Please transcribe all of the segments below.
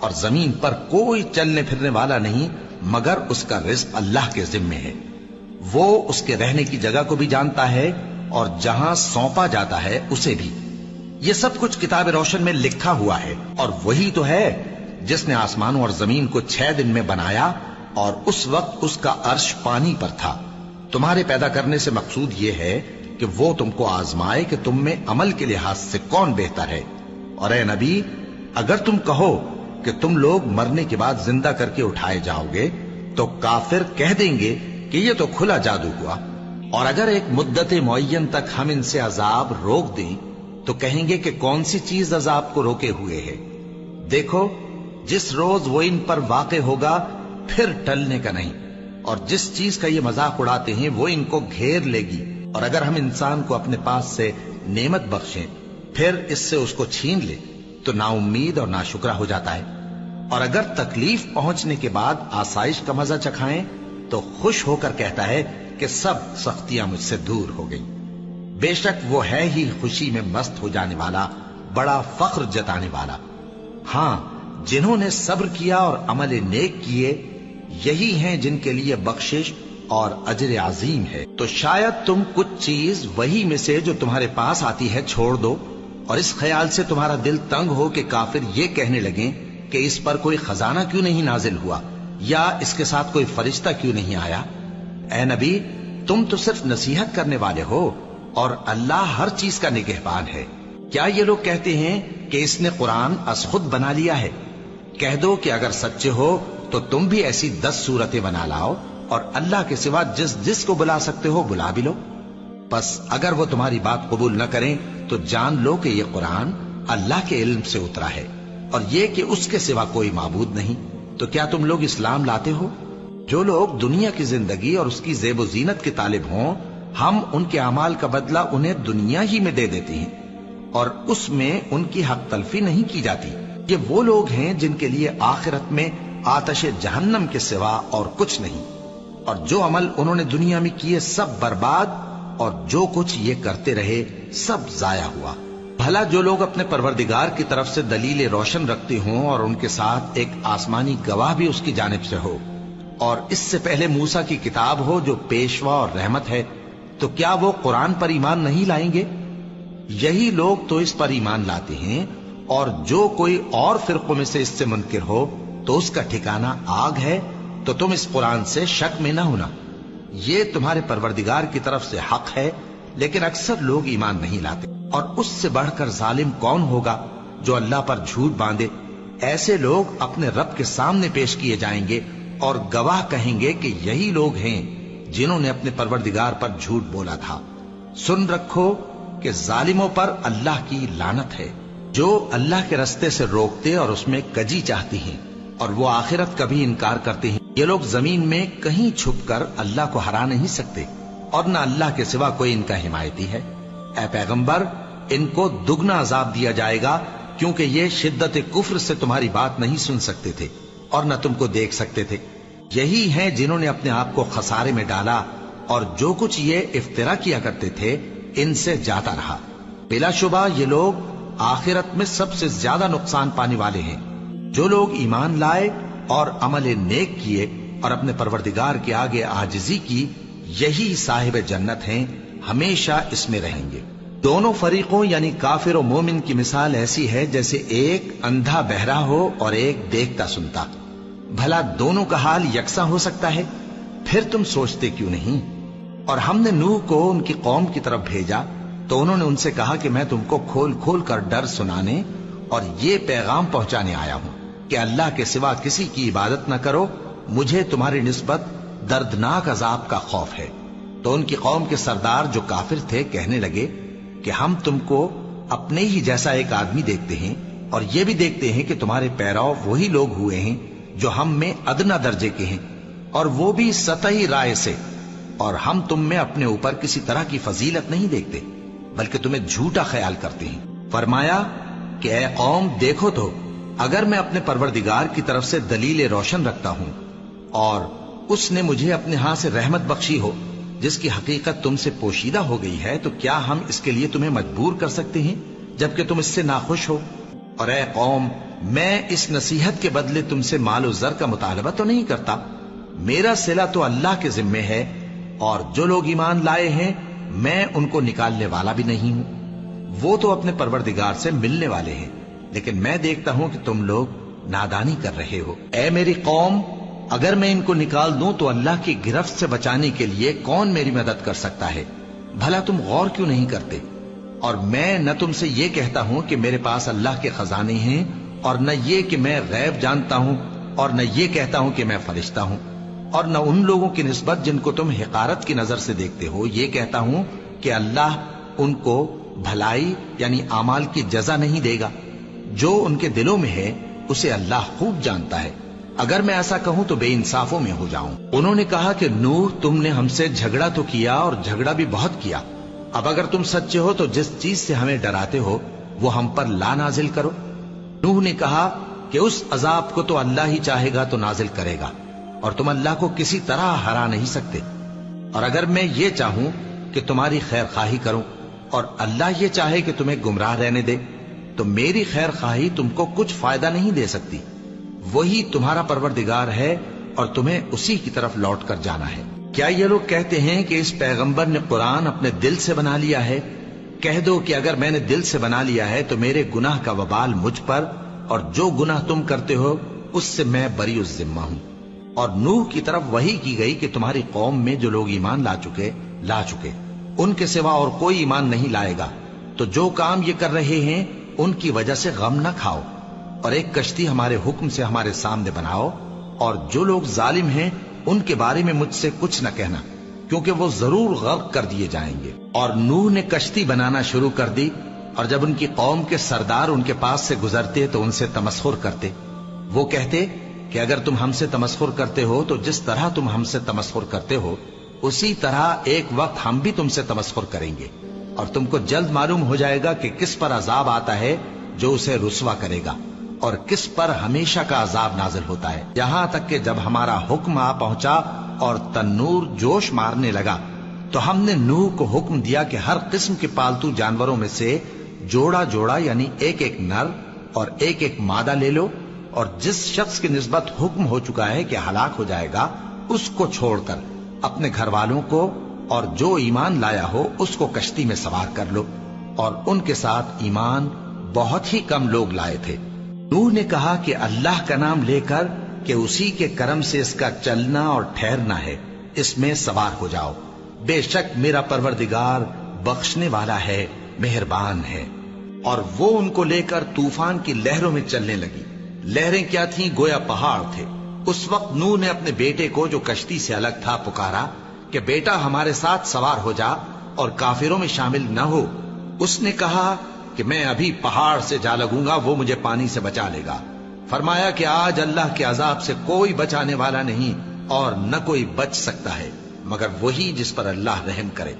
اور زمین پر کوئی چلنے پھرنے والا نہیں مگر اس کا رزق اللہ کے ذمے ہے. وہ اس کے رہنے کی جگہ کو بھی جانتا ہے اور جہاں سونپا جاتا ہے اسے بھی. یہ سب کچھ کتاب روشن میں لکھا ہوا ہے. اور وہی تو ہے جس نے آسمانوں اور زمین کو 6 دن میں بنایا اور اس وقت اس کا عرش پانی پر تھا. تمہارے پیدا کرنے سے مقصود یہ ہے کہ وہ تم کو آزمائے کہ تم میں عمل کے لحاظ سے کون بہتر ہے. اور اے نبی، اگر تم کہو کہ تم لوگ مرنے کے بعد زندہ کر کے اٹھائے جاؤ گے تو کافر کہہ دیں گے کہ یہ تو کھلا جادو ہوا. اور اگر ایک مدت معین تک ہم ان سے عذاب روک دیں تو کہیں گے کہ کون سی چیز عذاب کو روکے ہوئے ہے. دیکھو، جس روز وہ ان پر واقع ہوگا پھر ٹلنے کا نہیں. اور جس چیز کا یہ مذاق اڑاتے ہیں وہ ان کو گھیر لے گی. اور اگر ہم انسان کو اپنے پاس سے نعمت بخشیں پھر اس سے اس کو چھین لے تو نا امید اور ناشکرا ہو جاتا ہے. اور اگر تکلیف پہنچنے کے بعد آسائش کا مزہ چکھائیں تو خوش ہو کر کہتا ہے کہ سب سختیاں مجھ سے دور ہو گئیں. بے شک وہ ہے ہی خوشی میں مست ہو جانے والا، بڑا فخر جتانے والا. ہاں، جنہوں نے صبر کیا اور عمل نیک کیے یہی ہیں جن کے لیے بخشش اور اجر عظیم ہے. تو شاید تم کچھ چیز وہی میں سے جو تمہارے پاس آتی ہے چھوڑ دو اور اس خیال سے تمہارا دل تنگ ہو کہ کافر یہ کہنے لگیں کہ اس پر کوئی خزانہ کیوں نہیں نازل ہوا یا اس کے ساتھ کوئی فرشتہ کیوں نہیں آیا. اے نبی، تم تو صرف نصیحت کرنے والے ہو اور اللہ ہر چیز کا نگہبان ہے. کیا یہ لوگ کہتے ہیں کہ اس نے قرآن از خود بنا لیا ہے؟ کہہ دو کہ اگر سچے ہو تو تم بھی ایسی 10 صورتیں بنا لاؤ اور اللہ کے سوا جس جس کو بلا سکتے ہو بلا بھی لو. بس اگر وہ تمہاری بات قبول نہ کریں تو جان لو کہ یہ قرآن اللہ کے علم سے اترا ہے اور یہ کہ اس کے سوا کوئی معبود نہیں. تو کیا تم لوگ اسلام لاتے ہو؟ جو لوگ دنیا کی زندگی اور اس کی زیب و زینت کے طالب ہوں ہم ان کے اعمال کا بدلہ انہیں دنیا ہی میں دے دیتے ہیں اور اس میں ان کی حق تلفی نہیں کی جاتی. یہ وہ لوگ ہیں جن کے لیے آخرت میں آتش جہنم کے سوا اور کچھ نہیں. اور جو عمل انہوں نے دنیا میں کیے سب برباد اور جو کچھ یہ کرتے رہے سب ضائع ہوا. بھلا جو لوگ اپنے پروردگار کی طرف سے دلیل روشن رکھتے ہوں اور ان کے ساتھ ایک آسمانی گواہ بھی اس کی جانب سے ہو اور اس سے پہلے موسیٰ کی کتاب ہو جو پیشوا اور رحمت ہے، تو کیا وہ قرآن پر ایمان نہیں لائیں گے؟ یہی لوگ تو اس پر ایمان لاتے ہیں. اور جو کوئی اور فرقوں میں سے اس سے منکر ہو تو اس کا ٹھکانہ آگ ہے. تو تم اس قرآن سے شک میں نہ ہونا، یہ تمہارے پروردگار کی طرف سے حق ہے، لیکن اکثر لوگ ایمان نہیں لاتے. اور اس سے بڑھ کر ظالم کون ہوگا جو اللہ پر جھوٹ باندھے؟ ایسے لوگ اپنے رب کے سامنے پیش کیے جائیں گے اور گواہ کہیں گے کہ یہی لوگ ہیں جنہوں نے اپنے پروردگار پر جھوٹ بولا تھا. سن رکھو کہ ظالموں پر اللہ کی لعنت ہے، جو اللہ کے رستے سے روکتے اور اس میں کجی چاہتی ہیں اور وہ آخرت کا بھی انکار کرتے ہیں. یہ لوگ زمین میں کہیں چھپ کر اللہ کو ہرا نہیں سکتے اور نہ اللہ کے سوا کوئی ان کا حمایتی ہے. اے پیغمبر، ان کو دگنا عذاب دیا جائے گا کیونکہ یہ شدت کفر سے تمہاری بات نہیں سن سکتے تھے اور نہ تم کو دیکھ سکتے تھے. یہی ہیں جنہوں نے اپنے آپ کو خسارے میں ڈالا اور جو کچھ یہ افترا کیا کرتے تھے ان سے جاتا رہا. بلا شبہ یہ لوگ آخرت میں سب سے زیادہ نقصان پانے والے ہیں. جو لوگ ایمان لائے اور عمل نیک کیے اور اپنے پروردگار کے آگے عاجزی کی یہی صاحب جنت ہیں، ہمیشہ اس میں رہیں گے. دونوں فریقوں یعنی کافر و مومن کی مثال ایسی ہے جیسے ایک اندھا بہرا ہو اور ایک دیکھتا سنتا. بھلا دونوں کا حال یکساں ہو سکتا ہے؟ پھر تم سوچتے کیوں نہیں؟ اور ہم نے نوح کو ان کی قوم کی طرف بھیجا تو انہوں نے ان سے کہا کہ میں تم کو کھول کھول کر ڈر سنانے اور یہ پیغام پہنچانے آیا ہوں کہ اللہ کے سوا کسی کی عبادت نہ کرو، مجھے تمہاری نسبت دردناک عذاب کا خوف ہے. تو ان کی قوم کے سردار جو کافر تھے کہنے لگے کہ ہم تم کو اپنے ہی جیسا ایک آدمی دیکھتے ہیں اور یہ بھی دیکھتے ہیں کہ تمہارے پیرو وہی لوگ ہوئے ہیں جو ہم میں ادنا درجے کے ہیں اور وہ بھی سطحی رائے سے، اور ہم تم میں اپنے اوپر کسی طرح کی فضیلت نہیں دیکھتے بلکہ تمہیں جھوٹا خیال کرتے ہیں. فرمایا کہ اے قوم دیکھو تو اگر میں اپنے پروردگار کی طرف سے دلیل روشن رکھتا ہوں اور اس نے مجھے اپنے ہاں سے رحمت بخشی ہو جس کی حقیقت تم سے پوشیدہ ہو گئی ہے، تو کیا ہم اس کے لیے تمہیں مجبور کر سکتے ہیں جبکہ تم اس سے ناخوش ہو؟ اور اے قوم، میں اس نصیحت کے بدلے تم سے مال و زر کا مطالبہ تو نہیں کرتا، میرا صلہ تو اللہ کے ذمے ہے، اور جو لوگ ایمان لائے ہیں میں ان کو نکالنے والا بھی نہیں ہوں، وہ تو اپنے پروردگار سے ملنے والے ہیں، لیکن میں دیکھتا ہوں کہ تم لوگ نادانی کر رہے ہو۔ اے میری قوم، اگر میں ان کو نکال دوں تو اللہ کی گرفت سے بچانے کے لیے کون میری مدد کر سکتا ہے؟ بھلا تم غور کیوں نہیں کرتے؟ اور میں نہ تم سے یہ کہتا ہوں کہ میرے پاس اللہ کے خزانے ہیں، اور نہ یہ کہ میں غیب جانتا ہوں، اور نہ یہ کہتا ہوں کہ میں فرشتہ ہوں، اور نہ ان لوگوں کی نسبت جن کو تم حقارت کی نظر سے دیکھتے ہو یہ کہتا ہوں کہ اللہ ان کو بھلائی یعنی اعمال کی جزا نہیں دے گا۔ جو ان کے دلوں میں ہے اسے اللہ خوب جانتا ہے، اگر میں ایسا کہوں تو بے انصافوں میں ہو جاؤں۔ انہوں نے کہا کہ نوح، تم نے ہم سے جھگڑا تو کیا اور جھگڑا بھی بہت کیا، اب اگر تم سچے ہو تو جس چیز سے ہمیں ڈراتے ہو وہ ہم پر لا نازل کرو۔ نوح نے کہا کہ اس عذاب کو تو اللہ ہی چاہے گا تو نازل کرے گا، اور تم اللہ کو کسی طرح ہرا نہیں سکتے، اور اگر میں یہ چاہوں کہ تمہاری خیر خواہی کروں اور اللہ یہ چاہے کہ تمہیں گمراہ رہنے دے تو میری خیر خواہی تم کو کچھ فائدہ نہیں دے سکتی، وہی تمہارا پروردگار ہے اور تمہیں اسی کی طرف لوٹ کر جانا ہے۔ کیا یہ لوگ کہتے ہیں کہ اس پیغمبر نے قرآن اپنے دل سے بنا لیا ہے؟ کہہ دو کہ اگر میں نے دل سے بنا لیا ہے تو میرے گناہ کا وبال مجھ پر، اور جو گناہ تم کرتے ہو اس سے میں بری الذمہ ہوں۔ اور نوح کی طرف وحی کی گئی کہ تمہاری قوم میں جو لوگ ایمان لا چکے ان کے سوا اور کوئی ایمان نہیں لائے گا، تو جو کام یہ کر رہے ہیں ان کی وجہ سے غم نہ کھاؤ، اور ایک کشتی ہمارے حکم سے ہمارے سامنے بناؤ، اور جو لوگ ظالم ہیں ان کے بارے میں مجھ سے کچھ نہ کہنا، کیونکہ وہ ضرور غرق کر دیے جائیں گے۔ اور نوح نے کشتی بنانا شروع کر دی، اور جب ان کی قوم کے سردار ان کے پاس سے گزرتے تو ان سے تمسخر کرتے۔ وہ کہتے کہ اگر تم ہم سے تمسخر کرتے ہو تو جس طرح تم ہم سے تمسخر کرتے ہو اسی طرح ایک وقت ہم بھی تم سے تمسخر کریں گے، اور تم کو جلد معلوم ہو جائے گا کہ کس پر عذاب آتا ہے جو اسے رسوا کرے گا، اور کس پر ہمیشہ کا عذاب نازل ہوتا ہے، یہاں تک کہ جب ہمارا حکم آ پہنچا اور تنور جوش مارنے لگا تو ہم نے نوح کو حکم دیا کہ ہر قسم کے پالتو جانوروں میں سے جوڑا جوڑا یعنی ایک ایک نر اور ایک ایک مادہ لے لو، اور جس شخص کی نسبت حکم ہو چکا ہے کہ ہلاک ہو جائے گا اس کو چھوڑ کر اپنے گھر والوں کو اور جو ایمان لایا ہو اس کو کشتی میں سوار کر لو، اور ان کے ساتھ ایمان بہت ہی کم لوگ لائے تھے۔ نوح نے کہا کہ اللہ کا نام لے کر کہ اسی کے کرم سے اس کا چلنا اور ٹھہرنا ہے، اس میں سوار ہو جاؤ، بے شک میرا پروردگار بخشنے والا ہے، مہربان ہے۔ اور وہ ان کو لے کر طوفان کی لہروں میں چلنے لگی، لہریں کیا تھیں گویا پہاڑ تھے۔ اس وقت نوح نے اپنے بیٹے کو جو کشتی سے الگ تھا پکارا کہ بیٹا ہمارے ساتھ سوار ہو جا اور کافروں میں شامل نہ ہو۔ اس نے کہا کہ میں ابھی پہاڑ سے جا لگوں گا، وہ مجھے پانی سے بچا لے گا۔ فرمایا کہ آج اللہ کے عذاب سے کوئی بچانے والا نہیں اور نہ کوئی بچ سکتا ہے مگر وہی جس پر اللہ رحم کرے۔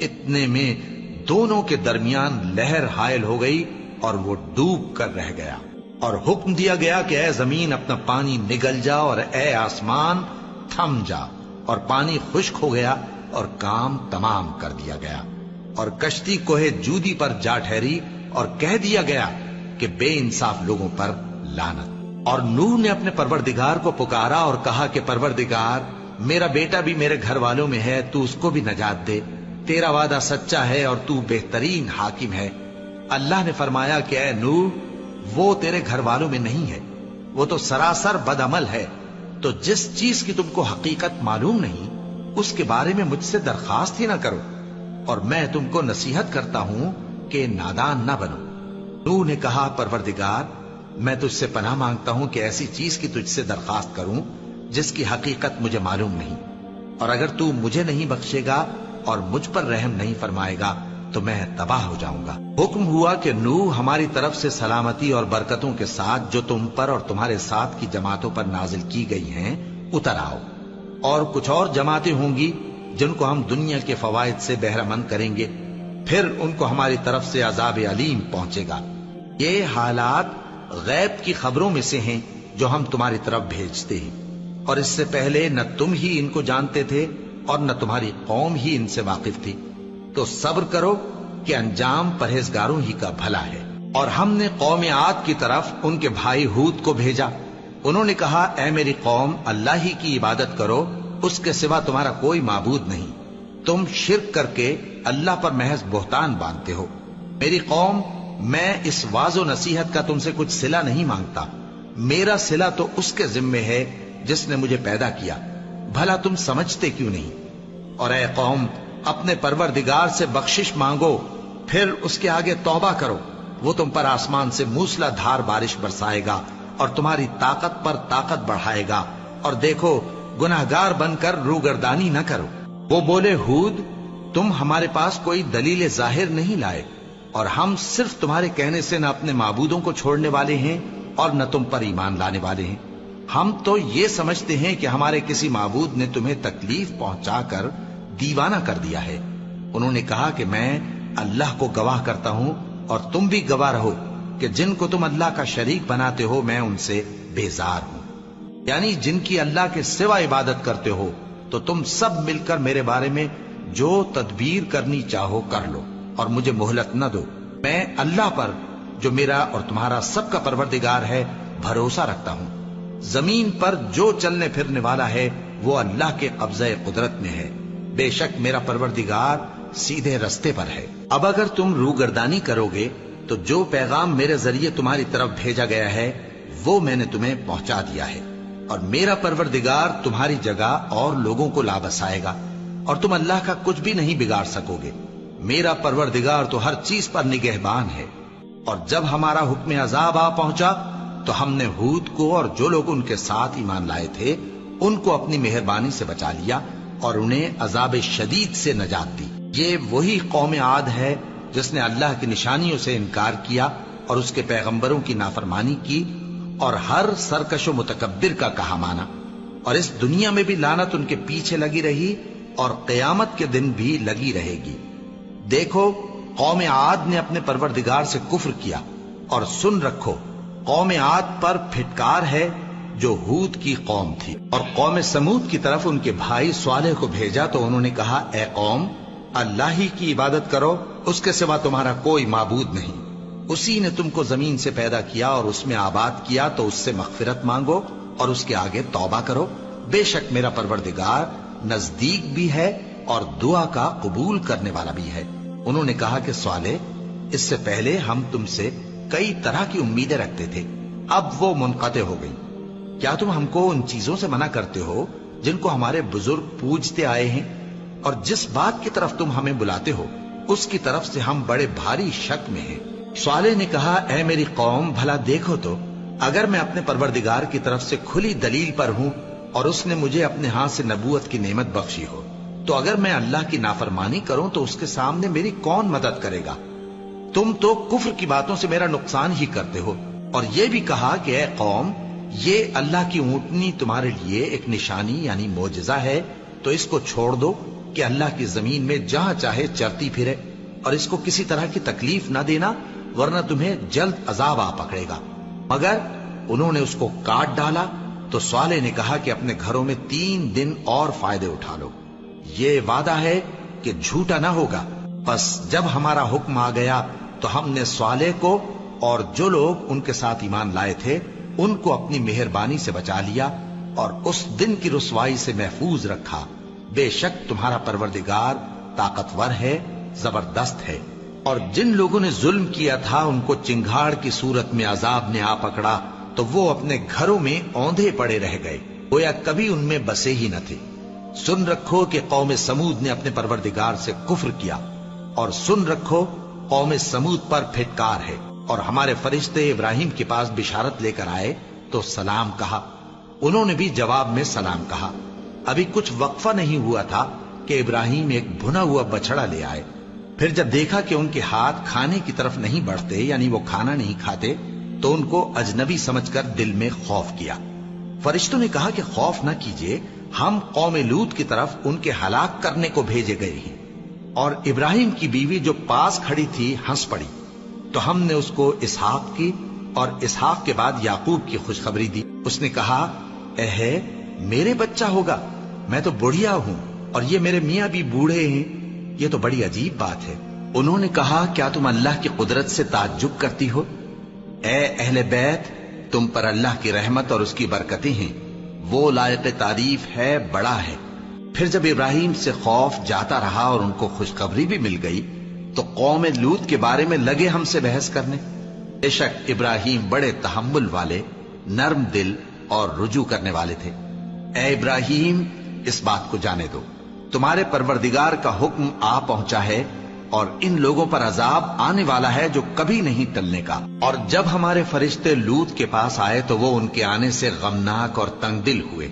اتنے میں دونوں کے درمیان لہر حائل ہو گئی اور وہ ڈوب کر رہ گیا، اور حکم دیا گیا کہ اے زمین اپنا پانی نگل جا اور اے آسمان تھم جا، اور پانی خشک ہو گیا اور کام تمام کر دیا گیا، اور کشتی کوہ جودی پر جا ٹھہری، اور کہہ دیا گیا کہ بے انصاف لوگوں پر لعنت۔ اور نوح نے اپنے پروردگار کو پکارا اور کہا کہ پروردگار، میرا بیٹا بھی میرے گھر والوں میں ہے، تو اس کو بھی نجات دے، تیرا وعدہ سچا ہے اور تو بہترین حاکم ہے۔ اللہ نے فرمایا کہ اے نوح، وہ تیرے گھر والوں میں نہیں ہے، وہ تو سراسر بد عمل ہے، تو جس چیز کی تم کو حقیقت معلوم نہیں اس کے بارے میں مجھ سے درخواست ہی نہ کرو، اور میں تم کو نصیحت کرتا ہوں کہ نادان نہ بنو۔ نوح نے کہا پروردگار، میں تجھ سے پناہ مانگتا ہوں کہ ایسی چیز کی تجھ سے درخواست کروں جس کی حقیقت مجھے معلوم نہیں، اور اگر تو مجھے نہیں بخشے گا اور مجھ پر رحم نہیں فرمائے گا تو میں تباہ ہو جاؤں گا۔ حکم ہوا کہ نوح ہماری طرف سے سلامتی اور برکتوں کے ساتھ جو تم پر اور تمہارے ساتھ کی جماعتوں پر نازل کی گئی ہیں اتر آؤ، اور کچھ اور جماعتیں ہوں گی جن کو ہم دنیا کے فوائد سے بہرہ مند کریں گے، پھر ان کو ہماری طرف سے عذاب علیم پہنچے گا۔ یہ حالات غیب کی خبروں میں سے ہیں جو ہم تمہاری طرف بھیجتے ہیں، اور اس سے پہلے نہ تم ہی ان کو جانتے تھے اور نہ تمہاری قوم ہی ان سے واقف تھی، تو صبر کرو کہ انجام پرہیزگاروں ہی کا بھلا ہے۔ اور ہم نے قوم عاد کی طرف ان کے بھائی ہود کو بھیجا. انہوں نے کہا اے میری قوم اللہ ہی کی عبادت کرو، اس کے سوا تمہارا کوئی معبود نہیں. تم شرک کر کے اللہ پر محض بہتان باندھتے ہو. میری قوم میں اس واض و نصیحت کا تم سے کچھ صلہ نہیں مانگتا. میرا صلہ تو اس کے ذمے ہے جس نے مجھے پیدا کیا. بھلا تم سمجھتے کیوں نہیں؟ اور اے قوم اپنے پروردگار سے بخشش مانگو، پھر اس کے آگے توبہ کرو. وہ تم پر آسمان سے موسلا دھار بارش برسائے گا اور تمہاری طاقت پر طاقت بڑھائے گا. اور دیکھو گناہگار بن کر روگردانی نہ کرو. وہ بولے ہود تم ہمارے پاس کوئی دلیل ظاہر نہیں لائے، اور ہم صرف تمہارے کہنے سے نہ اپنے معبودوں کو چھوڑنے والے ہیں اور نہ تم پر ایمان لانے والے ہیں. ہم تو یہ سمجھتے ہیں کہ ہمارے کسی معبود نے تمہیں تکلیف پہنچا کر دیوانہ کر دیا ہے. انہوں نے کہا کہ میں اللہ کو گواہ کرتا ہوں اور تم بھی گواہ رہو کہ جن کو تم اللہ کا شریک بناتے ہو میں ان سے بیزار ہوں. یعنی جن کی اللہ کے سوا عبادت کرتے ہو، تو تم سب مل کر میرے بارے میں جو تدبیر کرنی چاہو کر لو اور مجھے مہلت نہ دو. میں اللہ پر جو میرا اور تمہارا سب کا پروردگار ہے بھروسہ رکھتا ہوں. زمین پر جو چلنے پھرنے والا ہے وہ اللہ کے قبضہ قدرت میں ہے. بے شک میرا پروردگار سیدھے رستے پر ہے. اب اگر تم روگردانی کرو گے تو جو پیغام میرے ذریعے تمہاری طرف بھیجا گیا ہے وہ میں نے تمہیں پہنچا دیا ہے، اور میرا پروردگار تمہاری جگہ اور لوگوں کو لا بسائے گا، اور تم اللہ کا کچھ بھی نہیں بگاڑ سکو گے. میرا پروردگار تو ہر چیز پر نگہبان ہے. اور جب ہمارا حکم عذاب آ پہنچا تو ہم نے ہود کو اور جو لوگ ان کے ساتھ ایمان لائے تھے ان کو اپنی مہربانی سے بچا لیا اور انہیں عذاب شدید سے نجات دی. یہ وہی قوم عاد ہے جس نے اللہ کی نشانیوں سے انکار کیا اور اس کے پیغمبروں کی نافرمانی کی اور ہر سرکش و متکبر کا کہا مانا. اور اس دنیا میں بھی لعنت ان کے پیچھے لگی رہی اور قیامت کے دن بھی لگی رہے گی. دیکھو قوم عاد نے اپنے پروردگار سے کفر کیا، اور سن رکھو قوم عاد پر پھٹکار ہے جو ہود کی قوم تھی. اور قوم سمود کی طرف ان کے بھائی صالح کو بھیجا تو انہوں نے کہا اے قوم اللہ ہی کی عبادت کرو، اس کے سوا تمہارا کوئی معبود نہیں. اسی نے تم کو زمین سے پیدا کیا اور اس میں آباد کیا، تو اس سے مغفرت مانگو اور اس کے آگے توبہ کرو. بے شک میرا پروردگار نزدیک بھی ہے اور دعا کا قبول کرنے والا بھی ہے. انہوں نے کہا کہ صالح اس سے پہلے ہم تم سے کئی طرح کی امیدیں رکھتے تھے، اب وہ منقطع ہو گئی. کیا تم ہم کو ان چیزوں سے منع کرتے ہو جن کو ہمارے بزرگ پوجتے آئے ہیں؟ اور جس بات کی طرف تم ہمیں بلاتے ہو اس کی طرف سے ہم بڑے بھاری شک میں ہیں. صالح نے کہا اے میری قوم بھلا دیکھو تو اگر میں اپنے پروردگار کی طرف سے کھلی دلیل پر ہوں اور اس نے مجھے اپنے ہاتھ سے نبوت کی نعمت بخشی ہو، تو اگر میں اللہ کی نافرمانی کروں تو اس کے سامنے میری کون مدد کرے گا؟ تم تو کفر کی باتوں سے میرا نقصان ہی کرتے ہو. اور یہ بھی کہا کہ اے قوم یہ اللہ کی اونٹنی تمہارے لیے ایک نشانی یعنی معجزہ ہے، تو اس کو چھوڑ دو کہ اللہ کی زمین میں جہاں چاہے چرتی پھرے، اور اس کو کسی طرح کی تکلیف نہ دینا ورنہ تمہیں جلد عذاب آ پکڑے گا. مگر انہوں نے اس کو کاٹ ڈالا. تو صالح نے کہا کہ اپنے گھروں میں 3 دن اور فائدے اٹھا لو، یہ وعدہ ہے کہ جھوٹا نہ ہوگا. پس جب ہمارا حکم آ گیا تو ہم نے صالح کو اور جو لوگ ان کے ساتھ ایمان لائے تھے ان کو اپنی مہربانی سے بچا لیا اور اس دن کی رسوائی سے محفوظ رکھا. بے شک تمہارا پروردگار طاقتور ہے، زبردست ہے. اور جن لوگوں نے ظلم کیا تھا ان کو چنگھاڑ کی صورت میں عذاب نے آ پکڑا تو وہ اپنے گھروں میں اوندھے پڑے رہ گئے، گویا کبھی ان میں بسے ہی نہ تھے. سن رکھو کہ قوم سمود نے اپنے پروردگار سے کفر کیا، اور سن رکھو قوم سمود پر پھٹکار ہے. اور ہمارے فرشتے ابراہیم کے پاس بشارت لے کر آئے تو سلام کہا، انہوں نے بھی جواب میں سلام کہا. ابھی کچھ وقفہ نہیں ہوا تھا کہ ابراہیم ایک بھنا ہوا بچڑا لے آئے. پھر جب دیکھا کہ ان کے ہاتھ کھانے کی طرف نہیں بڑھتے یعنی وہ کھانا نہیں کھاتے تو ان کو اجنبی سمجھ کر دل میں خوف کیا. فرشتوں نے کہا کہ خوف نہ کیجیے، ہم قوم لوط کی طرف ان کے ہلاک کرنے کو بھیجے گئے ہیں. اور ابراہیم کی بیوی جو پاس کھڑی تھی ہنس پڑی تو ہم نے اس کو اسحاق کی اور اسحاق کے بعد یعقوب کی خوشخبری دی. اس نے کہا اے میرے بچہ ہوگا، میں تو بڑھیا ہوں اور یہ میرے میاں بھی بوڑھے ہیں، یہ تو بڑی عجیب بات ہے. انہوں نے کہا کیا تم اللہ کی قدرت سے تعجب کرتی ہو؟ اے اہل بیت، تم پر اللہ کی رحمت اور اس کی برکتیں ہیں، وہ لائق تعریف ہے، بڑا ہے۔ پھر جب ابراہیم سے خوف جاتا رہا اور ان کو خوشخبری بھی مل گئی تو قوم لوط کے بارے میں لگے ہم سے بحث کرنے۔ بے شک ابراہیم بڑے تحمل والے، نرم دل اور رجوع کرنے والے تھے۔ اے ابراہیم، اس بات کو جانے دو، تمہارے پروردگار کا حکم آ پہنچا ہے اور ان لوگوں پر عذاب آنے والا ہے جو کبھی نہیں ٹلنے کا۔ اور جب ہمارے فرشتے لوط کے پاس آئے تو وہ ان کے آنے سے غمناک اور تنگ دل ہوئے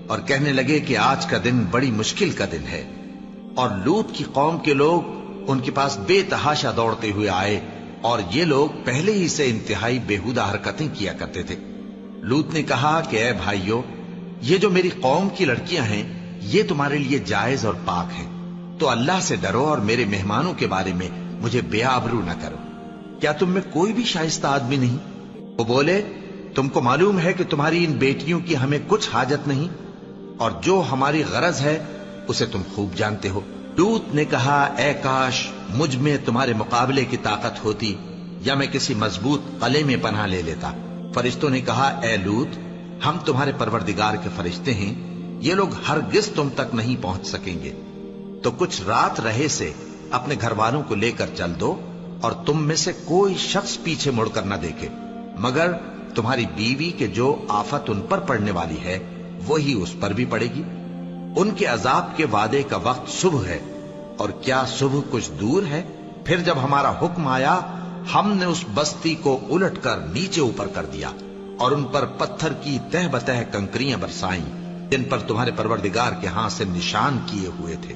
اور کہنے لگے کہ آج کا دن بڑی مشکل کا دن ہے۔ اور لوط کی قوم کے لوگ ان کے پاس بے تحاشا دوڑتے ہوئے آئے اور یہ لوگ پہلے ہی سے انتہائی بیہودہ حرکتیں کیا کرتے تھے۔ لوط نے کہا کہ اے بھائیو، یہ جو میری قوم کی لڑکیاں ہیں یہ تمہارے لیے جائز اور پاک ہیں، تو اللہ سے ڈرو اور میرے مہمانوں کے بارے میں مجھے بے آبرو نہ کرو۔ کیا تم میں کوئی بھی شائستہ آدمی نہیں؟ وہ بولے تم کو معلوم ہے کہ تمہاری ان بیٹیوں کی ہمیں کچھ حاجت نہیں، اور جو ہماری غرض ہے اسے تم خوب جانتے ہو۔ لوط نے کہا اے کاش مجھ میں تمہارے مقابلے کی طاقت ہوتی یا میں کسی مضبوط قلعے میں پناہ لے لیتا۔ فرشتوں نے کہا اے لوط، ہم تمہارے پروردگار کے فرشتے ہیں، یہ لوگ ہرگز تم تک نہیں پہنچ سکیں گے، تو کچھ رات رہے سے اپنے گھر والوں کو لے کر چل دو، اور تم میں سے کوئی شخص پیچھے مڑ کر نہ دیکھے مگر تمہاری بیوی کے جو آفت ان پر پڑنے والی ہے وہی اس پر بھی پڑے گی۔ ان کے عذاب کے وعدے کا وقت صبح ہے، اور کیا صبح کچھ دور ہے؟ پھر جب ہمارا حکم آیا ہم نے اس بستی کو الٹ کر نیچے اوپر کر دیا اور ان پر پتھر کی تہ بتہ کنکریاں برسائیں جن پر تمہارے پروردگار کے ہاں سے نشان کیے ہوئے تھے،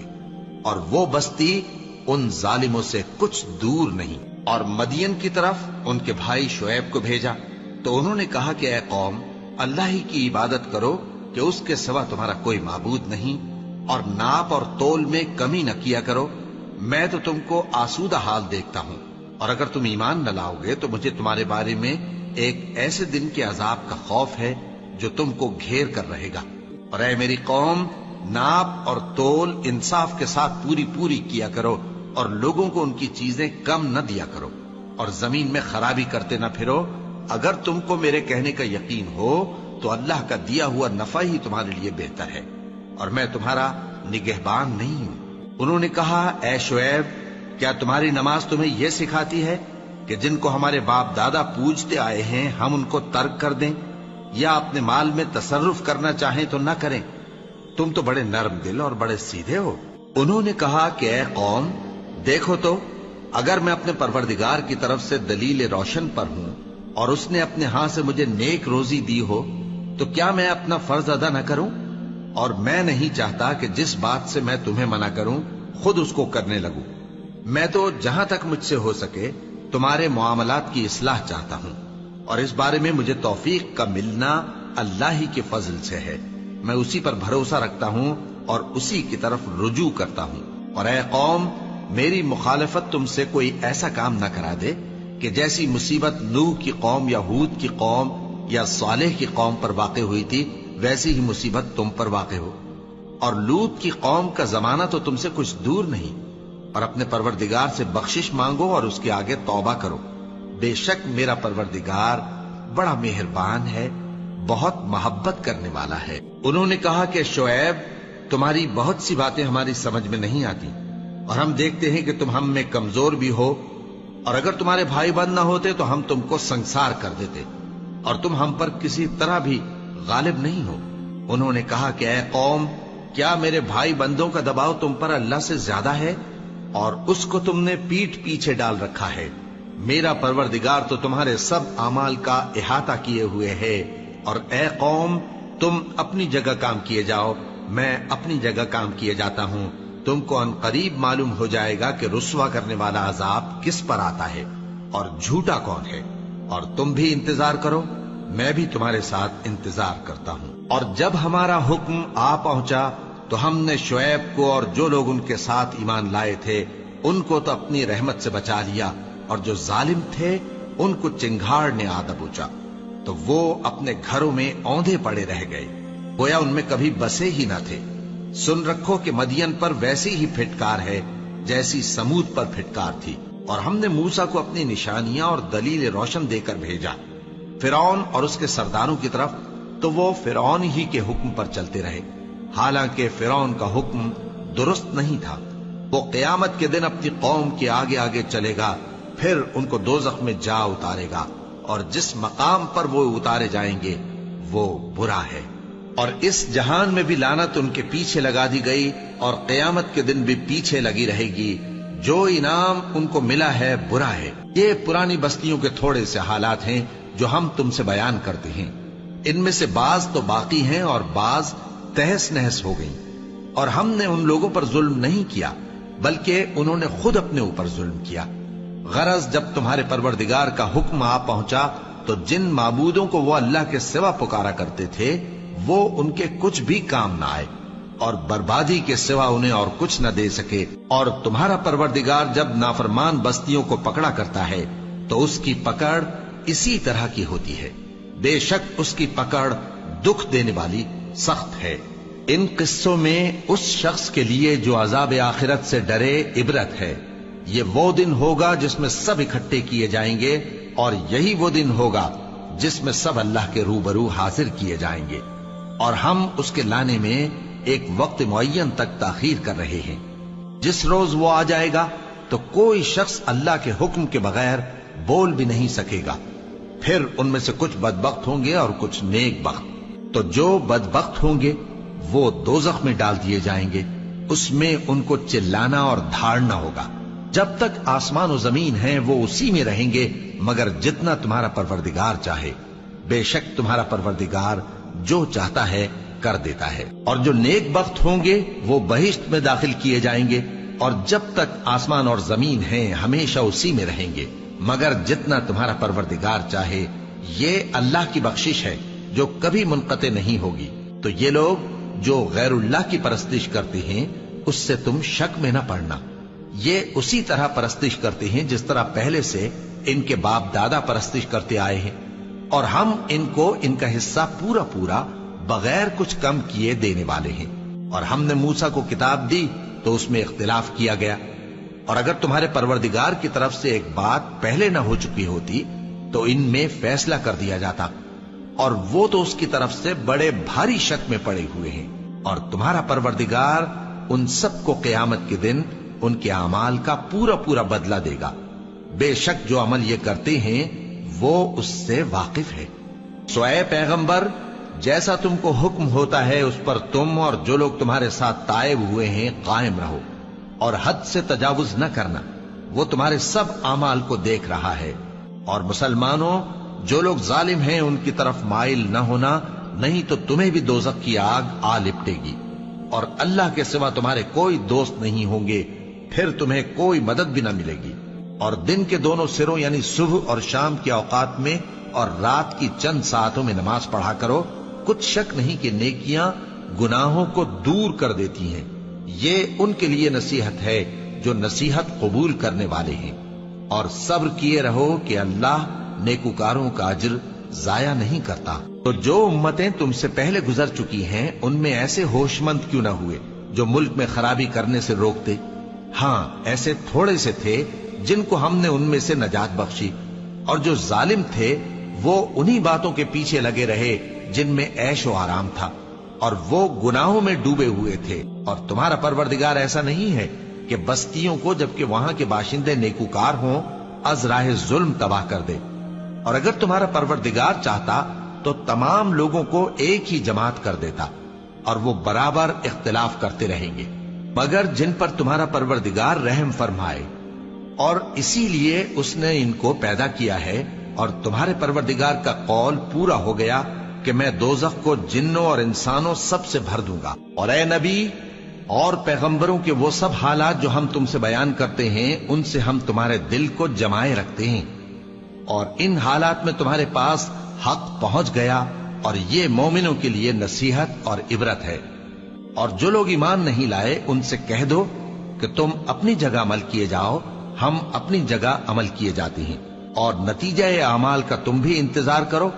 اور وہ بستی ان ظالموں سے کچھ دور نہیں۔ اور مدین کی طرف ان کے بھائی شعیب کو بھیجا تو انہوں نے کہا کہ اے قوم، اللہ ہی کی عبادت کرو کہ اس کے سوا تمہارا کوئی معبود نہیں، اور ناپ اور تول میں کمی نہ کیا کرو، میں تو تم کو آسودہ حال دیکھتا ہوں، اور اگر تم ایمان نہ لاؤ گے تو مجھے تمہارے بارے میں ایک ایسے دن کے عذاب کا خوف ہے جو تم کو گھیر کر رہے گا۔ اور اے میری قوم، ناپ اور تول انصاف کے ساتھ پوری پوری کیا کرو، اور لوگوں کو ان کی چیزیں کم نہ دیا کرو، اور زمین میں خرابی کرتے نہ پھرو۔ اگر تم کو میرے کہنے کا یقین ہو تو اللہ کا دیا ہوا نفع ہی تمہارے لیے بہتر ہے، اور میں تمہارا نگہبان نہیں ہوں۔ انہوں نے کہا اے شعیب، کیا تمہاری نماز تمہیں یہ سکھاتی ہے کہ جن کو ہمارے باپ دادا پوجتے آئے ہیں ہم ان کو ترک کر دیں، یا اپنے مال میں تصرف کرنا چاہیں تو نہ کریں؟ تم تو بڑے نرم دل اور بڑے سیدھے ہو۔ انہوں نے کہا کہ اے قوم، دیکھو تو اگر میں اپنے پروردگار کی طرف سے دلیل روشن پر ہوں اور اس نے اپنے ہاں سے مجھے نیک روزی دی ہو تو کیا میں اپنا فرض ادا نہ کروں؟ اور میں نہیں چاہتا کہ جس بات سے میں تمہیں منع کروں خود اس کو کرنے لگوں۔ میں تو جہاں تک مجھ سے ہو سکے تمہارے معاملات کی اصلاح چاہتا ہوں، اور اس بارے میں مجھے توفیق کا ملنا اللہ ہی کے فضل سے ہے۔ میں اسی پر بھروسہ رکھتا ہوں اور اسی کی طرف رجوع کرتا ہوں۔ اور اے قوم، میری مخالفت تم سے کوئی ایسا کام نہ کرا دے کہ جیسی مصیبت نوح کی قوم یا ہود کی قوم یا صالح کی قوم پر واقع ہوئی تھی ویسی ہی مصیبت تم پر واقع ہو۔ اور لوط کی قوم کا زمانہ تو تم سے کچھ دور نہیں، اور اپنے پروردگار سے بخشش مانگو اور اس کے آگے توبہ کرو، بے شک میرا پروردگار بڑا مہربان ہے، بہت محبت کرنے والا ہے۔ انہوں نے کہا کہ شعیب، تمہاری بہت سی باتیں ہماری سمجھ میں نہیں آتی، اور ہم دیکھتے ہیں کہ تم ہم میں کمزور بھی ہو، اور اگر تمہارے بھائی بند نہ ہوتے تو ہم تم کو سنسار کر دیتے، اور تم ہم پر کسی طرح بھی غالب نہیں ہو۔ انہوں نے کہا کہ اے قوم، کیا میرے بھائی بندوں کا دباؤ تم پر اللہ سے زیادہ ہے، اور اس کو تم نے پیٹھ پیچھے ڈال رکھا ہے؟ میرا پروردگار تو تمہارے سب اعمال کا احاطہ کیے ہوئے ہے۔ اور اے قوم، تم اپنی جگہ کام کیے جاؤ، میں اپنی جگہ کام کیے جاتا ہوں۔ تم کو ان قریب معلوم ہو جائے گا کہ رسوا کرنے والا عذاب کس پر آتا ہے اور جھوٹا کون ہے۔ اور تم بھی انتظار کرو، میں بھی تمہارے ساتھ انتظار کرتا ہوں۔ اور جب ہمارا حکم آ پہنچا تو ہم نے شعیب کو اور جو لوگ ان کے ساتھ ایمان لائے تھے ان کو تو اپنی رحمت سے بچا لیا، اور جو ظالم تھے ان کو چنگھاڑ نے آ دبوچا، تو وہ اپنے گھروں میں اوندھے پڑے رہ گئے، گویا ان میں کبھی بسے ہی نہ تھے۔ سن رکھو کہ مدین پر ویسی ہی پھٹکار ہے جیسی سمود پر پھٹکار تھی، اور ہم نے موسیٰ کو اپنی نشانیاں اور دلیل روشن دے کر بھیجا فرعون اور اس کے سرداروں کی طرف، تو وہ فرعون ہی کے حکم پر چلتے رہے، حالانکہ فرعون کا حکم درست نہیں تھا۔ وہ قیامت کے دن اپنی قوم کے آگے آگے چلے گا، پھر ان کو دوزخ میں جا اتارے گا، اور جس مقام پر وہ اتارے جائیں گے وہ برا ہے۔ اور اس جہان میں بھی لعنت ان کے پیچھے لگا دی گئی، اور قیامت کے دن بھی پیچھے لگی رہے گی۔ جو انعام ان کو ملا ہے برا ہے۔ یہ پرانی بستیوں کے تھوڑے سے حالات ہیں جو ہم تم سے بیان کرتے ہیں، ان میں سے بعض تو باقی ہیں اور بعض تہس نہس ہو گئیں۔ اور ہم نے ان لوگوں پر ظلم نہیں کیا، بلکہ انہوں نے خود اپنے اوپر ظلم کیا۔ غرض جب تمہارے پروردگار کا حکم آ پہنچا تو جن معبودوں کو وہ اللہ کے سوا پکارا کرتے تھے وہ ان کے کچھ بھی کام نہ آئے، اور بربادی کے سوا انہیں اور کچھ نہ دے سکے۔ اور تمہارا پروردگار جب نافرمان بستیوں کو پکڑا کرتا ہے تو اس کی پکڑ اسی طرح کی ہوتی ہے، بے شک اس کی پکڑ دکھ دینے والی سخت ہے۔ ان قصوں میں اس شخص کے لیے جو عذاب آخرت سے ڈرے عبرت ہے۔ یہ وہ دن ہوگا جس میں سب اکٹھے کیے جائیں گے، اور یہی وہ دن ہوگا جس میں سب اللہ کے روبرو حاضر کیے جائیں گے، اور ہم اس کے لانے میں ایک وقت معین تک تاخیر کر رہے ہیں۔ جس روز وہ آ جائے گا تو کوئی شخص اللہ کے حکم کے بغیر بول بھی نہیں سکے گا۔ پھر ان میں سے کچھ بدبخت ہوں گے اور کچھ نیک بخت۔ تو جو بدبخت ہوں گے وہ دوزخ میں ڈال دیے جائیں گے، اس میں ان کو چلانا اور دھاڑنا ہوگا۔ جب تک آسمان و زمین ہیں وہ اسی میں رہیں گے مگر جتنا تمہارا پروردگار چاہے۔ بے شک تمہارا پروردگار جو چاہتا ہے کر دیتا ہے۔ اور جو نیک بخت ہوں گے وہ بہشت میں داخل کیے جائیں گے، اور جب تک آسمان اور زمین ہیں ہمیشہ اسی میں رہیں گے مگر جتنا تمہارا پروردگار چاہے۔ یہ اللہ کی بخشش ہے جو کبھی منقطع نہیں ہوگی۔ تو یہ لوگ جو غیر اللہ کی پرستش کرتے ہیں اس سے تم شک میں نہ پڑنا۔ یہ اسی طرح پرستش کرتے ہیں جس طرح پہلے سے ان کے باپ دادا پرستش کرتے آئے ہیں، اور ہم ان کو ان کا حصہ پورا پورا بغیر کچھ کم کیے دینے والے ہیں۔ اور ہم نے موسیٰ کو کتاب دی تو اس میں اختلاف کیا گیا، اور اگر تمہارے پروردگار کی طرف سے ایک بات پہلے نہ ہو چکی ہوتی تو ان میں فیصلہ کر دیا جاتا، اور وہ تو اس کی طرف سے بڑے بھاری شک میں پڑے ہوئے ہیں۔ اور تمہارا پروردگار ان سب کو قیامت کے دن ان کے اعمال کا پورا پورا بدلہ دے گا۔ بے شک جو عمل یہ کرتے ہیں وہ اس سے واقف ہے۔ سو اے پیغمبر، جیسا تم کو حکم ہوتا ہے اس پر تم اور جو لوگ تمہارے ساتھ تائب ہوئے ہیں قائم رہو، اور حد سے تجاوز نہ کرنا، وہ تمہارے سب اعمال کو دیکھ رہا ہے۔ اور مسلمانوں، جو لوگ ظالم ہیں ان کی طرف مائل نہ ہونا، نہیں تو تمہیں بھی دوزخ کی آگ آ لپٹے گی، اور اللہ کے سوا تمہارے کوئی دوست نہیں ہوں گے، پھر تمہیں کوئی مدد بھی نہ ملے گی۔ اور دن کے دونوں سروں یعنی صبح اور شام کے اوقات میں اور رات کی چند ساعتوں میں نماز پڑھا کرو، کچھ شک نہیں کہ نیکیاں گناہوں کو دور کر دیتی ہیں۔ یہ ان کے لیے نصیحت ہے جو نصیحت قبول کرنے والے ہیں۔ اور صبر کیے رہو کہ اللہ نیکوکاروں کا اجر ضائع نہیں کرتا۔ تو جو امتیں تم سے پہلے گزر چکی ہیں ان میں ایسے ہوش مند کیوں نہ ہوئے جو ملک میں خرابی کرنے سے روکتے؟ ہاں، ایسے تھوڑے سے تھے جن کو ہم نے ان میں سے نجات بخشی، اور جو ظالم تھے وہ انہی باتوں کے پیچھے لگے رہے جن میں عیش و آرام تھا، اور وہ گناہوں میں ڈوبے ہوئے تھے۔ اور تمہارا پروردگار ایسا نہیں ہے کہ بستیوں کو جبکہ وہاں کے باشندے نیکوکار ہوں از راہ ظلم تباہ کر دے۔ اور اگر تمہارا پروردگار چاہتا تو تمام لوگوں کو ایک ہی جماعت کر دیتا، اور وہ برابر اختلاف کرتے رہیں گے، مگر جن پر تمہارا پروردگار رحم فرمائے، اور اسی لیے اس نے ان کو پیدا کیا ہے۔ اور تمہارے پروردگار کا قول پورا ہو گیا کہ میں دوزخ کو جنوں اور انسانوں سب سے بھر دوں گا۔ اور اے نبی اور پیغمبروں کے وہ سب حالات جو ہم تم سے بیان کرتے ہیں ان سے ہم تمہارے دل کو جمائے رکھتے ہیں، اور ان حالات میں تمہارے پاس حق پہنچ گیا، اور یہ مومنوں کے لیے نصیحت اور عبرت ہے۔ اور جو لوگ ایمان نہیں لائے ان سے کہہ دو کہ تم اپنی جگہ عمل کیے جاؤ، ہم اپنی جگہ عمل کیے جاتے ہیں، اور نتیجہ اعمال کا تم بھی انتظار کرو،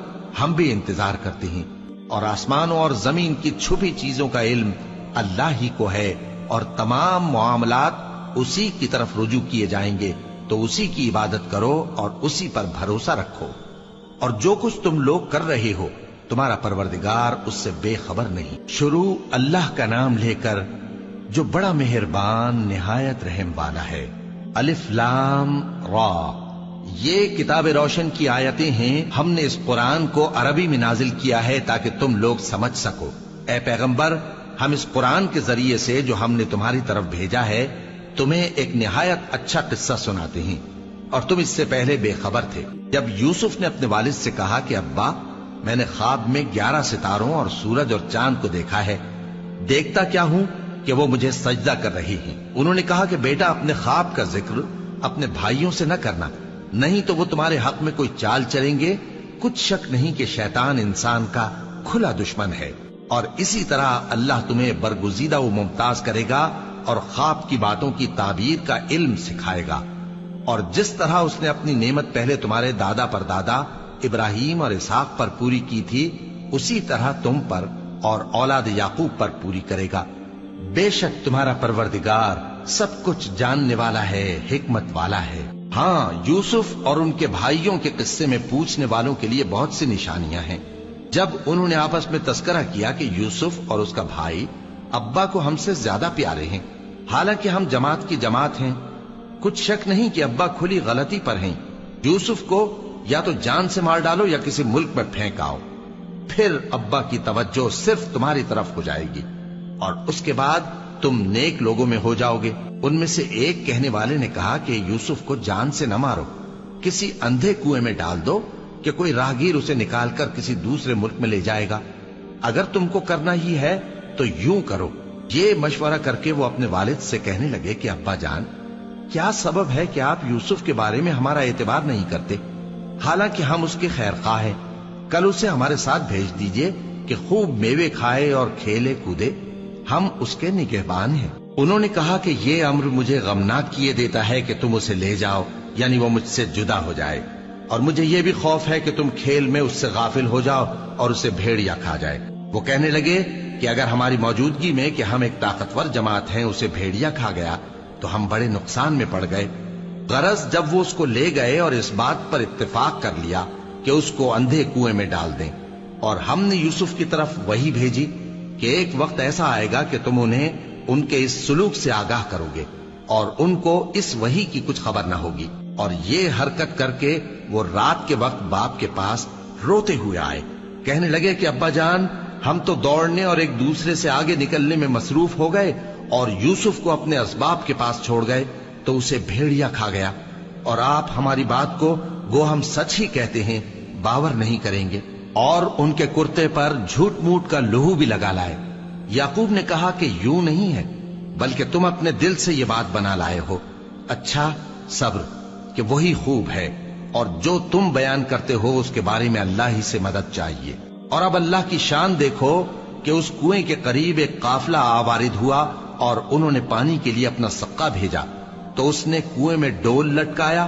ہم بھی انتظار کرتے ہیں۔ اور آسمانوں اور زمین کی چھپی چیزوں کا علم اللہ ہی کو ہے، اور تمام معاملات اسی کی طرف رجوع کیے جائیں گے تو اسی کی عبادت کرو اور اسی پر بھروسہ رکھو، اور جو کچھ تم لوگ کر رہے ہو تمہارا پروردگار اس سے بے خبر نہیں۔ شروع اللہ کا نام لے کر جو بڑا مہربان نہایت رحم والا ہے۔ الف لام را، یہ کتاب روشن کی آیتیں ہیں۔ ہم نے اس قرآن کو عربی میں نازل کیا ہے تاکہ تم لوگ سمجھ سکو۔ اے پیغمبر، ہم اس قرآن کے ذریعے سے جو ہم نے تمہاری طرف بھیجا ہے تمہیں ایک نہایت اچھا قصہ سناتے ہیں، اور تم اس سے پہلے بے خبر تھے۔ جب یوسف نے اپنے والد سے کہا کہ ابا، میں نے خواب میں 11 ستاروں اور سورج اور چاند کو دیکھا ہے، دیکھتا کیا ہوں کہ وہ مجھے سجدہ کر رہی ہیں۔ انہوں نے کہا کہ بیٹا، اپنے خواب کا ذکر اپنے بھائیوں سے نہ کرنا، نہیں تو وہ تمہارے حق میں کوئی چال چلیں گے۔ کچھ شک نہیں کہ شیطان انسان کا کھلا دشمن ہے، اور اسی طرح اللہ تمہیں برگزیدہ و ممتاز کرے گا اور خواب کی باتوں کی تعبیر کا علم سکھائے گا، اور جس طرح اس نے اپنی نعمت پہلے تمہارے دادا پر دادا ابراہیم اور اسحاق پر پوری کی تھی، اسی طرح تم پر اور اولاد یعقوب پر پوری کرے گا۔ بے شک تمہارا پروردگار سب کچھ جاننے والا ہے، حکمت والا ہے۔ ہاں، یوسف اور ان کے بھائیوں کے قصے میں پوچھنے والوں کے لیے بہت سی نشانیاں ہیں۔ جب انہوں نے آپس میں تذکرہ کیا کہ یوسف اور اس کا بھائی ابا کو ہم سے زیادہ پیارے ہیں، حالانکہ ہم جماعت کی جماعت ہیں، کچھ شک نہیں کہ ابا کھلی غلطی پر ہیں۔ یوسف کو یا تو جان سے مار ڈالو یا کسی ملک میں پھینک آؤ، پھر ابا کی توجہ صرف تمہاری طرف ہو جائے گی، اور اس کے بعد تم نیک لوگوں میں ہو جاؤ گے۔ ان میں سے ایک کہنے والے نے کہا کہ یوسف کو جان سے نہ مارو، کسی اندھے کنویں میں ڈال دو کہ کوئی راہگیر اسے نکال کر کسی دوسرے ملک میں لے جائے گا۔ اگر تم کو کرنا ہی ہے تو یوں کرو۔ یہ مشورہ کر کے وہ اپنے والد سے کہنے لگے کہ ابا جان، کیا سبب ہے کہ آپ یوسف کے بارے میں ہمارا اعتبار نہیں کرتے؟ حالانکہ ہم اس کے خیر خواہ ہیں، کل اسے ہمارے ساتھ بھیج دیجئے کہ خوب میوے کھائے اور کھیلے کودے، ہم اس کے نگہبان ہیں۔ انہوں نے کہا کہ یہ امر مجھے غمناک کیے دیتا ہے کہ تم اسے لے جاؤ، یعنی وہ مجھ سے جدا ہو جائے، اور مجھے یہ بھی خوف ہے کہ تم کھیل میں اس سے غافل ہو جاؤ اور اسے بھیڑیا کھا جائے۔ وہ کہنے لگے کہ اگر ہماری موجودگی میں کہ ہم ایک طاقتور جماعت ہیں اسے بھیڑیا کھا گیا تو ہم بڑے نقصان میں پڑ گئے۔ غرض جب وہ اس کو لے گئے اور اس بات پر اتفاق کر لیا کہ اس کو اندھے کنویں میں ڈال دیں، اور ہم نے یوسف کی طرف وحی بھیجی کہ ایک وقت ایسا آئے گا کہ تم انہیں ان کے اس سلوک سے آگاہ کرو گے، اور ان کو اس وحی کی کچھ خبر نہ ہوگی۔ اور یہ حرکت کر کے وہ رات کے وقت باپ کے پاس روتے ہوئے آئے، کہنے لگے کہ ابا جان، ہم تو دوڑنے اور ایک دوسرے سے آگے نکلنے میں مصروف ہو گئے اور یوسف کو اپنے اسباب کے پاس چھوڑ گئے تو اسے بھیڑیا کھا گیا، اور آپ ہماری بات کو گو ہم سچ ہی کہتے ہیں باور نہیں کریں گے، اور ان کے کرتے پر جھوٹ موٹ کا لہو بھی لگا لائے۔ یعقوب نے کہا کہ یوں نہیں ہے، بلکہ تم اپنے دل سے یہ بات بنا لائے ہو۔ اچھا، صبر کہ وہی خوب ہے، اور جو تم بیان کرتے ہو اس کے بارے میں اللہ ہی سے مدد چاہیے۔ اور اب اللہ کی شان دیکھو کہ اس کنویں کے قریب ایک قافلہ آوارد ہوا اور انہوں نے پانی کے لیے اپنا سقا بھیجا، تو اس نے کنویں میں ڈول لٹکایا،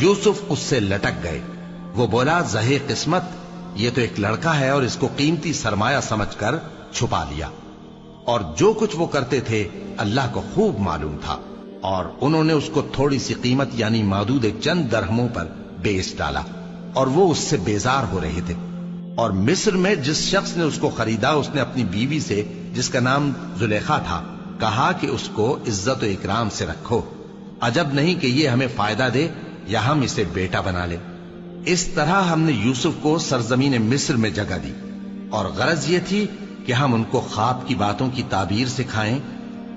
یوسف اس سے لٹک گئے۔ وہ بولا، زہے قسمت، یہ تو ایک لڑکا ہے، اور اس کو قیمتی سرمایہ سمجھ کر چھپا لیا۔ اور جو کچھ وہ کرتے تھے اللہ کو خوب معلوم تھا، اور انہوں نے اس کو تھوڑی سی قیمت یعنی معدود چند درہموں پر بیچ ڈالا، اور وہ اس سے بیزار ہو رہے تھے۔ اور مصر میں جس شخص نے اس کو خریدا اس نے اپنی بیوی سے، جس کا نام زلیخا تھا، کہا کہ اس کو عزت و اکرام سے رکھو، عجب نہیں کہ یہ ہمیں فائدہ دے یا ہم اسے بیٹا بنا لے۔ اس طرح ہم نے یوسف کو سرزمین مصر میں جگہ دی، اور غرض یہ تھی کہ ہم ان کو خواب کی باتوں کی تعبیر سکھائیں،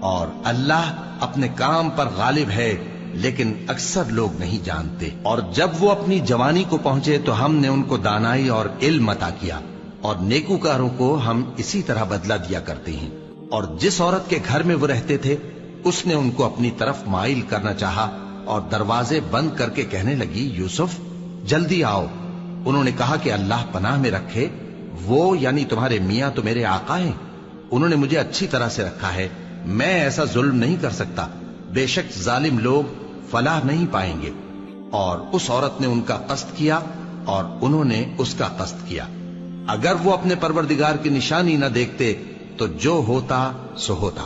اور اللہ اپنے کام پر غالب ہے لیکن اکثر لوگ نہیں جانتے۔ اور جب وہ اپنی جوانی کو پہنچے تو ہم نے ان کو دانائی اور علم عطا کیا، اور نیکوکاروں کو ہم اسی طرح بدلہ دیا کرتے ہیں۔ اور جس عورت کے گھر میں وہ رہتے تھے اس نے ان کو اپنی طرف مائل کرنا چاہا، اور دروازے بند کر کے کہنے لگی، یوسف جلدی آؤ۔ انہوں نے کہا کہ اللہ پناہ میں رکھے، وہ یعنی تمہارے میاں تو میرے آقا ہیں، انہوں نے مجھے اچھی طرح سے رکھا ہے، میں ایسا ظلم نہیں کر سکتا، بے شک ظالم لوگ فلاح نہیں پائیں گے۔ اور اس عورت نے ان کا قصد کیا اور انہوں نے اس کا قصد کیا۔ اگر وہ اپنے پروردگار کی نشانی نہ دیکھتے تو جو ہوتا سو ہوتا۔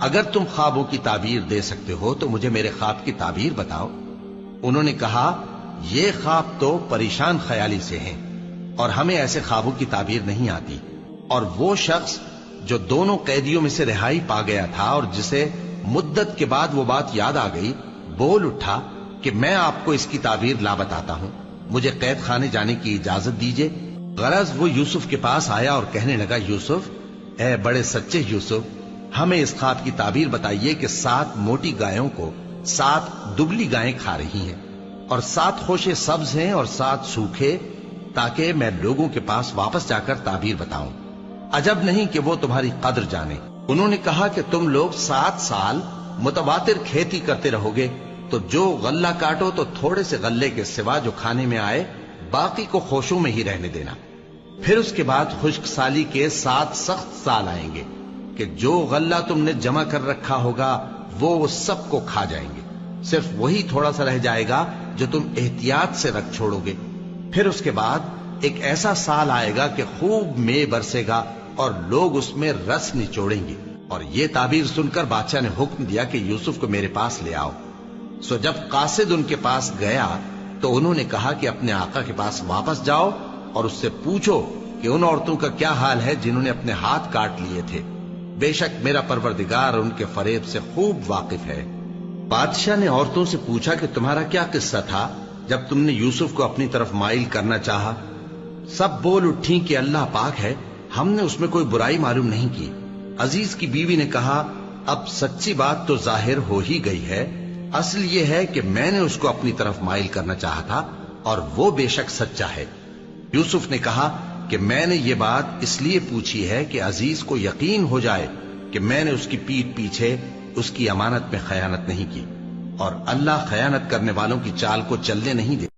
اگر تم خوابوں کی تعبیر دے سکتے ہو تو مجھے میرے خواب کی تعبیر بتاؤ۔ انہوں نے کہا یہ خواب تو پریشان خیالی سے ہیں اور ہمیں ایسے خوابوں کی تعبیر نہیں آتی۔ اور وہ شخص جو دونوں قیدیوں میں سے رہائی پا گیا تھا اور جسے مدت کے بعد وہ بات یاد آ گئی، بول اٹھا کہ میں آپ کو اس کی تعبیر لا بتاتا ہوں، مجھے قید خانے جانے کی اجازت دیجیے۔ غرض وہ یوسف کے پاس آیا اور کہنے لگا، یوسف، اے بڑے سچے یوسف، ہمیں اس خواب کی تعبیر بتائیے کہ 7 موٹی گایوں کو 7 دبلی گائیں کھا رہی ہیں اور 7 خوشے سبز ہیں اور 7 سوکھے، تاکہ میں لوگوں کے پاس واپس جا کر تعبیر بتاؤں۔ عجب نہیں کہ وہ تمہاری قدر جانے۔ انہوں نے کہا کہ تم لوگ 7 سال متواتر کھیتی کرتے رہو گے، تو جو غلہ کاٹو تو تھوڑے سے غلے کے سوا جو کھانے میں آئے باقی کو خوشوں میں ہی رہنے دینا۔ پھر اس کے بعد خشک سالی کے 7 سخت سال آئیں گے کہ جو غلہ تم نے جمع کر رکھا ہوگا وہ سب کو کھا جائیں گے، صرف وہی تھوڑا سا رہ جائے گا جو تم احتیاط سے رکھ چھوڑو گے۔ پھر اس کے بعد ایک ایسا سال آئے گا کہ خوب مے برسے گا اور لوگ اس میں رس نچوڑیں گے۔ اور یہ تعبیر سن کر بادشاہ نے حکم دیا کہ یوسف کو میرے پاس لے آؤ۔ سو جب قاصد ان کے پاس گیا تو انہوں نے کہا کہ اپنے آقا کے پاس واپس جاؤ اور اس سے پوچھو کہ ان عورتوں کا کیا حال ہے جنہوں نے اپنے ہاتھ کاٹ لیے تھے، بے شک میرا پروردگار ان کے فریب سے خوب واقف ہے۔ بادشاہ نے عورتوں سے پوچھا کہ تمہارا کیا قصہ تھا جب تم نے یوسف کو اپنی طرف مائل کرنا چاہا؟ سب بول اٹھیں کہ اللہ پاک ہے، ہم نے اس میں کوئی برائی معلوم نہیں کی۔ عزیز کی بیوی نے کہا، اب سچی بات تو ظاہر ہو ہی گئی ہے، اصل یہ ہے کہ میں نے اس کو اپنی طرف مائل کرنا چاہا تھا اور وہ بے شک سچا ہے۔ یوسف نے کہا کہ میں نے یہ بات اس لیے پوچھی ہے کہ عزیز کو یقین ہو جائے کہ میں نے اس کی پیٹھ پیچھے اس کی امانت میں خیانت نہیں کی، اور اللہ خیانت کرنے والوں کی چال کو چلنے نہیں دے۔